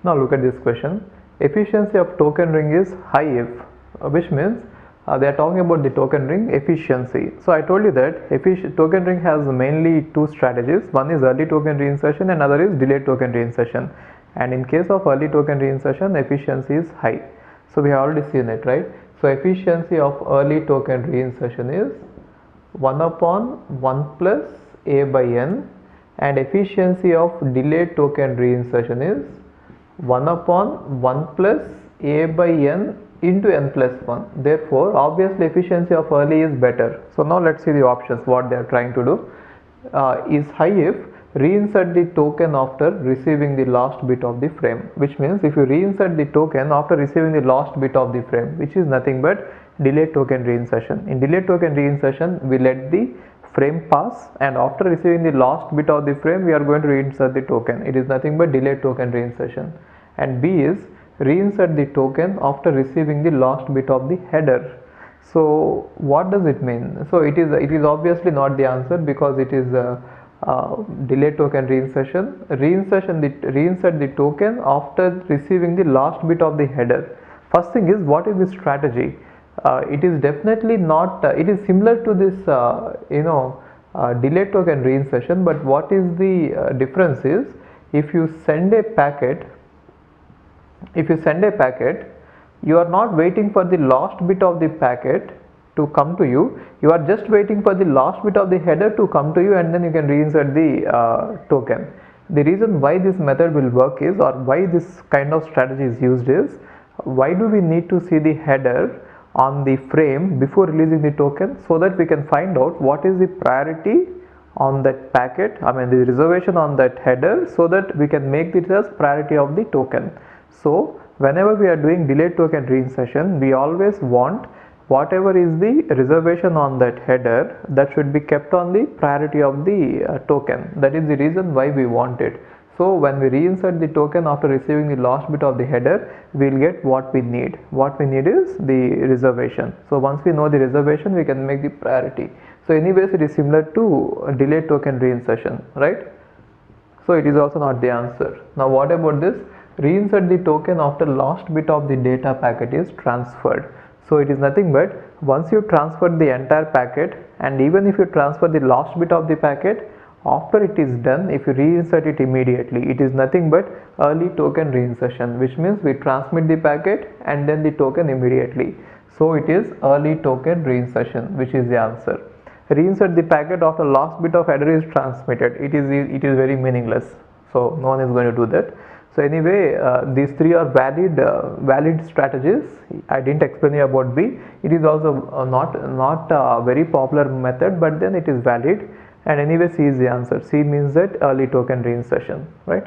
Now look at this question. Efficiency of token ring is high if, which means they are talking about the token ring efficiency. So I told you that token ring has mainly two strategies. One is early token reinsertion and other is delayed token reinsertion. And in case of early token reinsertion, efficiency is high. So we have already seen it, right? So efficiency of early token reinsertion is 1 upon 1 plus a by n, and efficiency of delayed token reinsertion is 1 upon 1 plus a by n into n plus 1. Therefore, obviously efficiency of early is better. So now let's see the options, what they are trying to do. Is high if reinsert the token after receiving the last bit of the frame, which means if you reinsert the token after receiving the last bit of the frame, which is nothing but delayed token reinsertion. In delayed token reinsertion, we let the frame pass, and after receiving the last bit of the frame, we are going to reinsert the token. It is nothing but delayed token reinsertion. And B is reinsert the token after receiving the last bit of the header. So what does it mean? So it is obviously not the answer, because it is delayed token reinsertion. Reinsert the token after receiving the last bit of the header. First thing is, what is the strategy? It is definitely not. It is similar to this delayed token reinsertion, but what is the difference is, if you send a packet, you are not waiting for the last bit of the packet to come to you. You are just waiting for the last bit of the header to come to you, and then you can reinsert the token. The reason why this method will work is, or why this kind of strategy is used is, why do we need to see the header on the frame before releasing the token? So that we can find out what is the priority on that packet, the reservation on that header, so that we can make it as priority of the token. So whenever we are doing delayed token reinsertion, we always want whatever is the reservation on that header, that should be kept on the priority of the token. That is the reason why we want it. So when we reinsert the token after receiving the last bit of the header, we will get what we need. What we need is the reservation. So once we know the reservation, we can make the priority. So anyways, it is similar to delayed token reinsertion, right? So it is also not the answer. Now what about this? Reinsert the token after last bit of the data packet is transferred. So it is nothing but, once you transfer the entire packet, and even if you transfer the last bit of the packet, after it is done, if you reinsert it immediately, it is nothing but early token reinsertion, which means we transmit the packet and then the token immediately. So it is early token reinsertion, which is the answer. Reinsert the packet after last bit of header is transmitted. It is very meaningless. So no one is going to do that. So anyway, these three are valid strategies. I didn't explain you about B. It is also not a very popular method, but then it is valid. And anyway, C is the answer. C means that early token reinsertion, right?